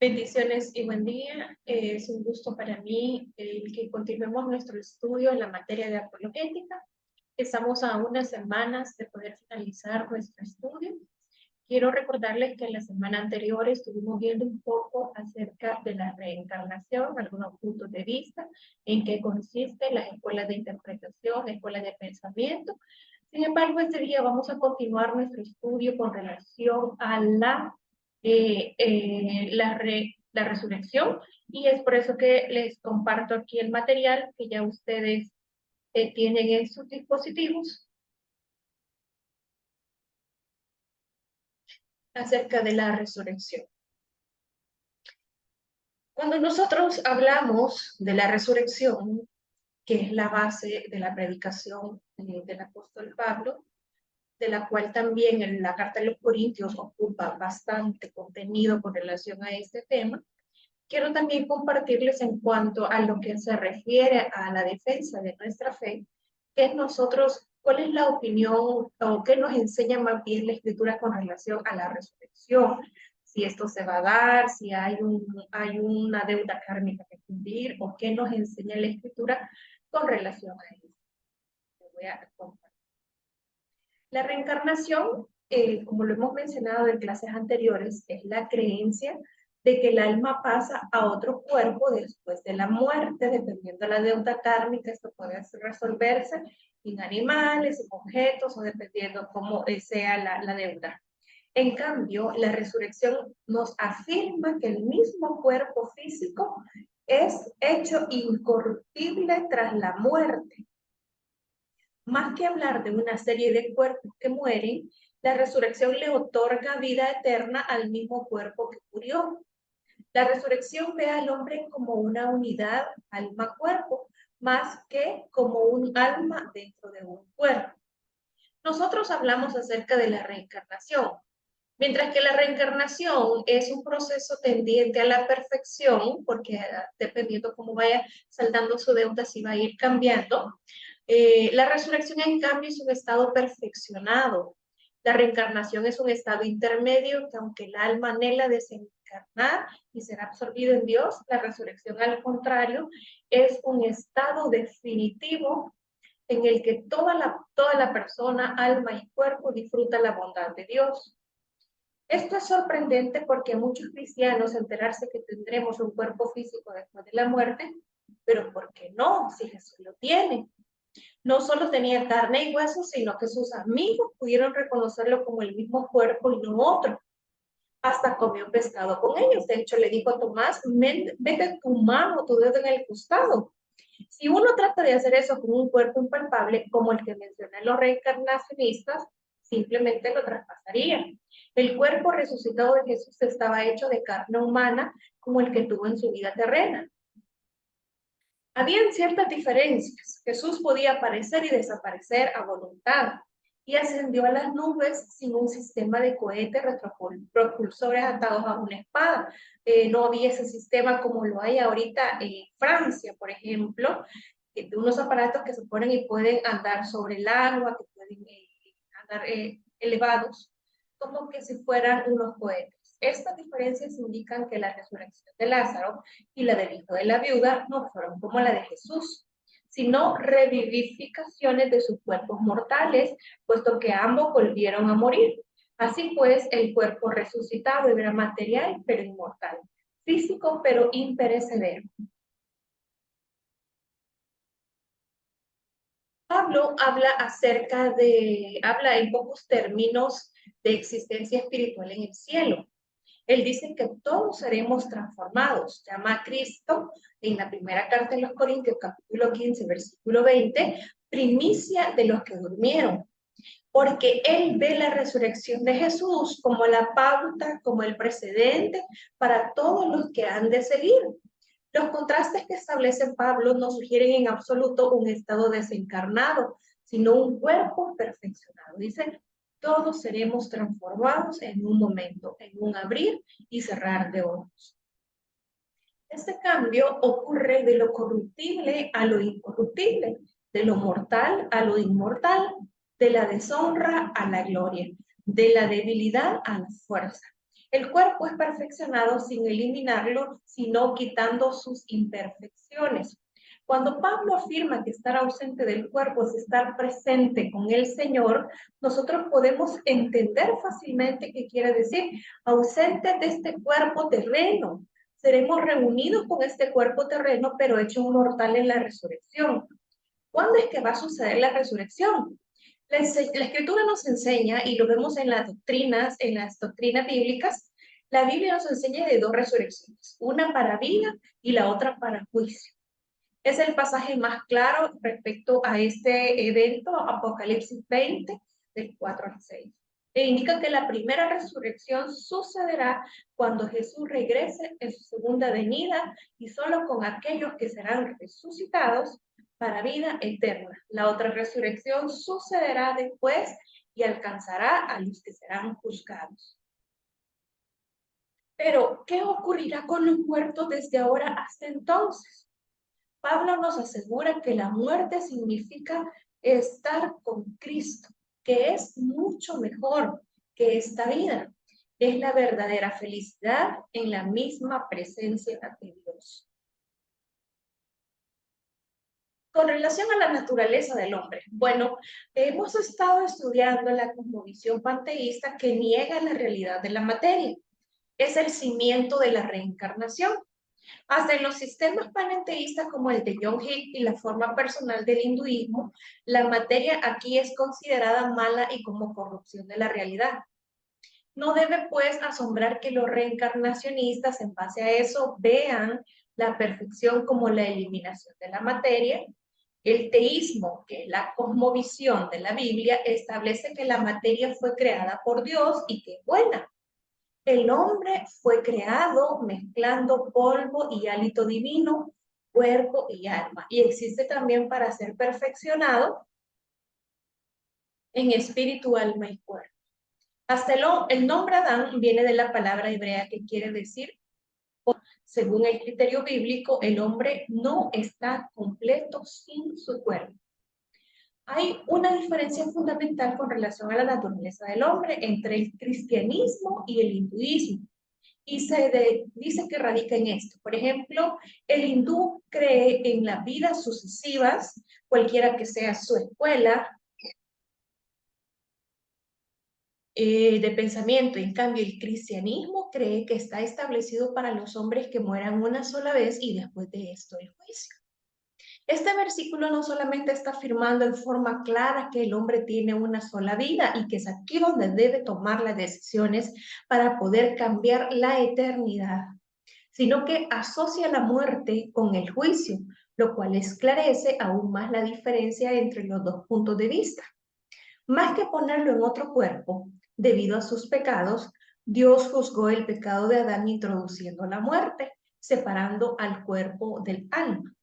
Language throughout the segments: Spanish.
Bendiciones y buen día. Es un gusto para mí que continuemos nuestro estudio en la materia de apologética. Estamos a unas semanas de poder finalizar nuestro estudio. Quiero recordarles que en la semana anterior estuvimos viendo un poco acerca de la reencarnación, algunos puntos de vista, en qué consiste las escuelas de interpretación, escuelas de pensamiento. Sin embargo, este día vamos a continuar nuestro estudio con relación a la resurrección, y es por eso que les comparto aquí el material que ya ustedes tienen en sus dispositivos acerca de la resurrección. Cuando nosotros hablamos de la resurrección, que es la base de la predicación del apóstol Pablo, de la cual también en la carta de los Corintios ocupa bastante contenido con relación a este tema, quiero también compartirles en cuanto a lo que se refiere a la defensa de nuestra fe, que nosotros, cuál es la opinión o qué nos enseña más bien la Escritura con relación a la resurrección, si esto se va a dar, si hay una deuda kármica que cumplir, o qué nos enseña la Escritura con relación a eso. Voy a compartir. La reencarnación, como lo hemos mencionado en clases anteriores, es la creencia de que el alma pasa a otro cuerpo después de la muerte, dependiendo de la deuda kármica. Esto puede resolverse en animales, en objetos, o dependiendo cómo sea la deuda. En cambio, la resurrección nos afirma que el mismo cuerpo físico es hecho incorruptible tras la muerte. Más que hablar de una serie de cuerpos que mueren, la resurrección le otorga vida eterna al mismo cuerpo que murió. La resurrección ve al hombre como una unidad alma-cuerpo, más que como un alma dentro de un cuerpo. Nosotros hablamos acerca de la reencarnación. Mientras que la reencarnación es un proceso tendiente a la perfección, porque dependiendo cómo vaya saldando su deuda, sí va a ir cambiando. La resurrección, en cambio, es un estado perfeccionado. La reencarnación es un estado intermedio que, aunque el alma anhela desencarnar y ser absorbido en Dios, la resurrección, al contrario, es un estado definitivo en el que toda la persona, alma y cuerpo, disfruta la bondad de Dios. Esto es sorprendente porque muchos cristianos enterarse que tendremos un cuerpo físico después de la muerte, pero ¿por qué no? Si Jesús lo tiene. No solo tenía carne y huesos, sino que sus amigos pudieron reconocerlo como el mismo cuerpo y no otro. Hasta comió pescado con ellos. De hecho, le dijo a Tomás, mete tu mano, tu dedo en el costado. Si uno trata de hacer eso con un cuerpo impalpable, como el que mencionan los reencarnacionistas, simplemente lo traspasaría. El cuerpo resucitado de Jesús estaba hecho de carne humana, como el que tuvo en su vida terrena. Habían ciertas diferencias. Jesús podía aparecer y desaparecer a voluntad, y ascendió a las nubes sin un sistema de cohetes retropropulsores atados a una espada. No había ese sistema como lo hay ahorita en Francia, por ejemplo, de unos aparatos que se ponen y pueden andar sobre el agua, que pueden andar elevados, como que si fueran unos cohetes. Estas diferencias indican que la resurrección de Lázaro y la del hijo de la viuda no fueron como la de Jesús, sino revivificaciones de sus cuerpos mortales, puesto que ambos volvieron a morir. Así pues, el cuerpo resucitado era material pero inmortal, físico pero imperecedero. Pablo habla en pocos términos de existencia espiritual en el cielo. Él dice que todos seremos transformados. Llama a Cristo en la primera carta de los Corintios, capítulo 15, versículo 20, primicia de los que durmieron. Porque Él ve la resurrección de Jesús como la pauta, como el precedente para todos los que han de seguir. Los contrastes que establece Pablo no sugieren en absoluto un estado desencarnado, sino un cuerpo perfeccionado. Dice, todos seremos transformados en un momento, en un abrir y cerrar de ojos. Este cambio ocurre de lo corruptible a lo incorruptible, de lo mortal a lo inmortal, de la deshonra a la gloria, de la debilidad a la fuerza. El cuerpo es perfeccionado sin eliminarlo, sino quitando sus imperfecciones. Cuando Pablo afirma que estar ausente del cuerpo es estar presente con el Señor, nosotros podemos entender fácilmente qué quiere decir ausente de este cuerpo terreno. Seremos reunidos con este cuerpo terreno, pero hechos mortal en la resurrección. ¿Cuándo es que va a suceder la resurrección? La Escritura nos enseña, y lo vemos en las doctrinas bíblicas, la Biblia nos enseña de dos resurrecciones, una para vida y la otra para juicio. Es el pasaje más claro respecto a este evento, Apocalipsis 20, del 4 al 6. E indica que la primera resurrección sucederá cuando Jesús regrese en su segunda venida y solo con aquellos que serán resucitados para vida eterna. La otra resurrección sucederá después y alcanzará a los que serán juzgados. Pero, ¿qué ocurrirá con los muertos desde ahora hasta entonces? Pablo nos asegura que la muerte significa estar con Cristo, que es mucho mejor que esta vida. Es la verdadera felicidad en la misma presencia de Dios. Con relación a la naturaleza del hombre, bueno, hemos estado estudiando la cosmovisión panteísta que niega la realidad de la materia. Es el cimiento de la reencarnación. Hasta en los sistemas panenteístas como el de John Hick y la forma personal del hinduismo, la materia aquí es considerada mala y como corrupción de la realidad. No debe pues asombrar que los reencarnacionistas en base a eso vean la perfección como la eliminación de la materia. El teísmo, que es la cosmovisión de la Biblia, establece que la materia fue creada por Dios y que es buena. El hombre fue creado mezclando polvo y hálito divino, cuerpo y alma. Y existe también para ser perfeccionado en espíritu, alma y cuerpo. Hasta el nombre Adán viene de la palabra hebrea que quiere decir, según el criterio bíblico, el hombre no está completo sin su cuerpo. Hay una diferencia fundamental con relación a la naturaleza del hombre entre el cristianismo y el hinduismo. Y dice que radica en esto. Por ejemplo, el hindú cree en las vidas sucesivas, cualquiera que sea su escuela de pensamiento. En cambio, el cristianismo cree que está establecido para los hombres que mueran una sola vez y después de esto el juicio. Este versículo no solamente está afirmando en forma clara que el hombre tiene una sola vida y que es aquí donde debe tomar las decisiones para poder cambiar la eternidad, sino que asocia la muerte con el juicio, lo cual esclarece aún más la diferencia entre los dos puntos de vista. Más que ponerlo en otro cuerpo, debido a sus pecados, Dios juzgó el pecado de Adán introduciendo la muerte, separando al cuerpo del alma.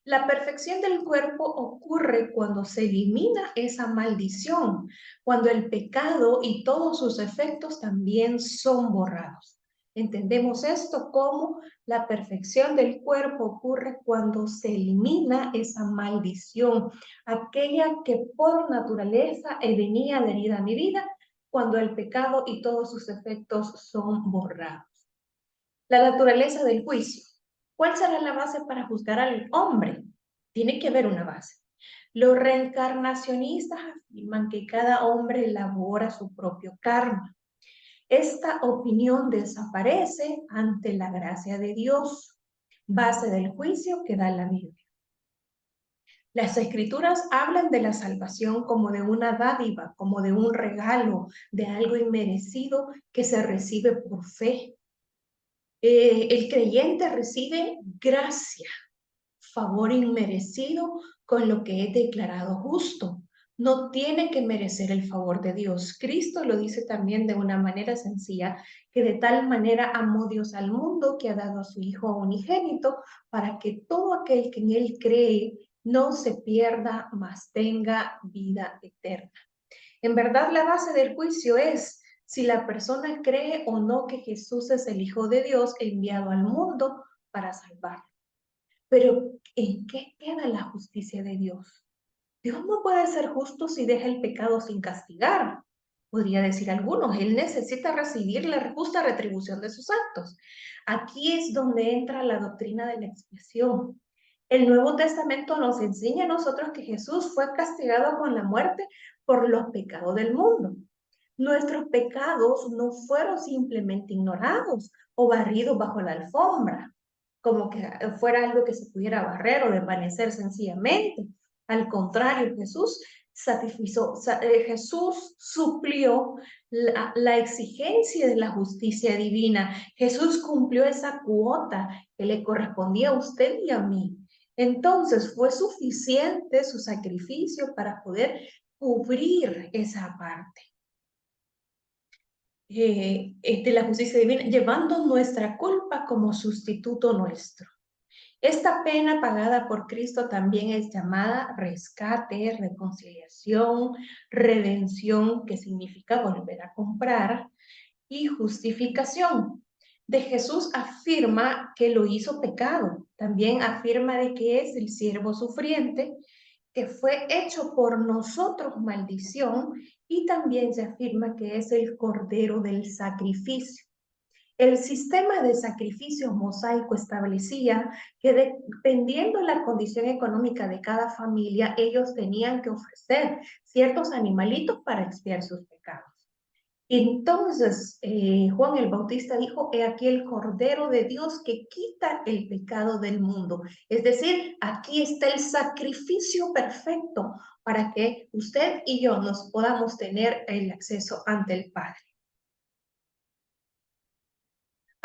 La perfección del cuerpo ocurre cuando se elimina esa maldición, cuando el pecado y todos sus efectos también son borrados. Entendemos esto como la perfección del cuerpo ocurre cuando se elimina esa maldición, aquella que por naturaleza venía adherida a mi vida, cuando el pecado y todos sus efectos son borrados. La naturaleza del juicio. ¿Cuál será la base para juzgar al hombre? Tiene que haber una base. Los reencarnacionistas afirman que cada hombre elabora su propio karma. Esta opinión desaparece ante la gracia de Dios, base del juicio que da la Biblia. Las escrituras hablan de la salvación como de una dádiva, como de un regalo, de algo inmerecido que se recibe por fe. El creyente recibe gracia, favor inmerecido con lo que es declarado justo. No tiene que merecer el favor de Dios. Cristo lo dice también de una manera sencilla, que de tal manera amó Dios al mundo que ha dado a su Hijo unigénito para que todo aquel que en él cree no se pierda, mas tenga vida eterna. En verdad, la base del juicio es si la persona cree o no que Jesús es el Hijo de Dios enviado al mundo para salvarlo. Pero, ¿en qué queda la justicia de Dios? Dios no puede ser justo si deja el pecado sin castigar. podría decir algunos. Él necesita recibir la justa retribución de sus actos. Aquí es donde entra la doctrina de la expiación. El Nuevo Testamento nos enseña a nosotros que Jesús fue castigado con la muerte por los pecados del mundo. Nuestros pecados no fueron simplemente ignorados o barridos bajo la alfombra, como que fuera algo que se pudiera barrer o desvanecer sencillamente. Al contrario, Jesús suplió la exigencia de la justicia divina. Jesús cumplió esa cuota que le correspondía a usted y a mí. Entonces fue suficiente su sacrificio para poder cubrir esa parte de la justicia divina, llevando nuestra culpa como sustituto nuestro. Esta pena pagada por Cristo también es llamada rescate, reconciliación, redención, que significa volver a comprar, y justificación. De Jesús afirma que lo hizo pecado. También afirma de que es el siervo sufriente, que fue hecho por nosotros maldición, y también se afirma que es el cordero del sacrificio. El sistema de sacrificio mosaico establecía que dependiendo de la condición económica de cada familia, ellos tenían que ofrecer ciertos animalitos para expiar sus pecados. Entonces Juan el Bautista dijo, he aquí el Cordero de Dios que quita el pecado del mundo. Es decir, aquí está el sacrificio perfecto para que usted y yo nos podamos tener el acceso ante el Padre.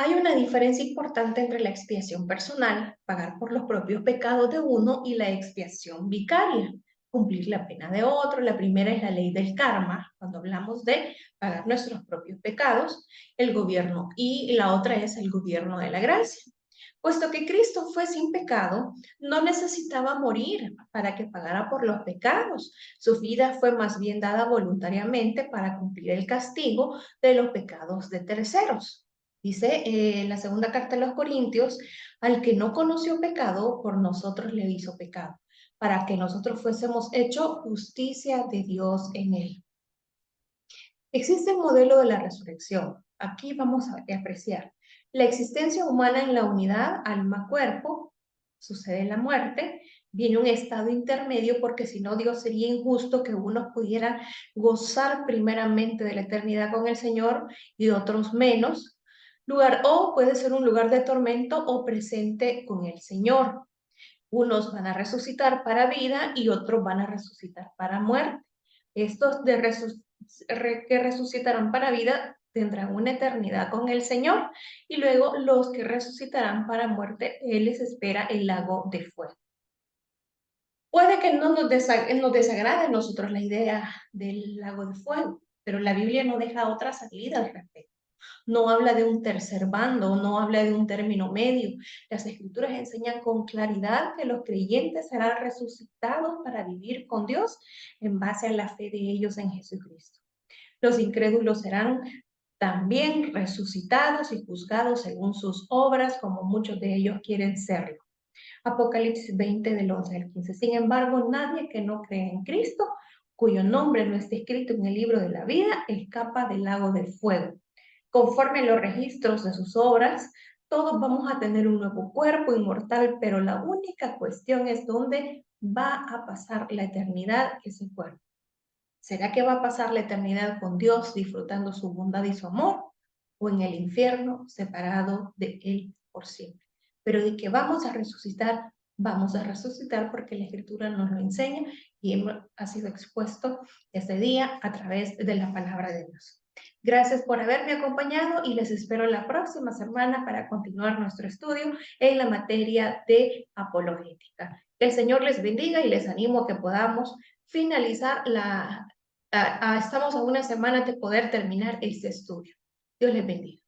Hay una diferencia importante entre la expiación personal, pagar por los propios pecados de uno, y la expiación vicaria, cumplir la pena de otro. La primera es la ley del karma, cuando hablamos de pagar nuestros propios pecados, el gobierno, y la otra es el gobierno de la gracia. Puesto que Cristo fue sin pecado, no necesitaba morir para que pagara por los pecados. Su vida fue más bien dada voluntariamente para cumplir el castigo de los pecados de terceros. Dice en la segunda carta de los Corintios, al que no conoció pecado, por nosotros le hizo pecado, para que nosotros fuésemos hecho justicia de Dios en él. Existe un modelo de la resurrección. Aquí vamos a apreciar la existencia humana en la unidad alma-cuerpo. Sucede la muerte, viene un estado intermedio, porque si no, Dios sería injusto que unos pudieran gozar primeramente de la eternidad con el Señor y otros menos. Lugar O puede ser un lugar de tormento o presente con el Señor. Unos van a resucitar para vida y otros van a resucitar para muerte. Estos que resucitarán para vida tendrán una eternidad con el Señor, y luego los que resucitarán para muerte, Él les espera el lago de fuego. Puede que no nos desagrade a nosotros la idea del lago de fuego, pero la Biblia no deja otra salida al respecto. No habla de un tercer bando, no habla de un término medio. Las Escrituras enseñan con claridad que los creyentes serán resucitados para vivir con Dios en base a la fe de ellos en Jesucristo. Los incrédulos serán también resucitados y juzgados según sus obras, como muchos de ellos quieren serlo. Apocalipsis 20 del 11 al 15. Sin embargo, nadie que no cree en Cristo, cuyo nombre no está escrito en el libro de la vida, escapa del lago de fuego. Conforme a los registros de sus obras, todos vamos a tener un nuevo cuerpo inmortal, pero la única cuestión es dónde va a pasar la eternidad ese cuerpo. ¿Será que va a pasar la eternidad con Dios disfrutando su bondad y su amor, o en el infierno separado de Él por siempre? Pero de que vamos a resucitar porque la Escritura nos lo enseña y ha sido expuesto este día a través de la palabra de Dios. Gracias por haberme acompañado y les espero la próxima semana para continuar nuestro estudio en la materia de apologética. Que el Señor les bendiga y les animo a que podamos finalizar estamos a una semana de poder terminar este estudio. Dios les bendiga.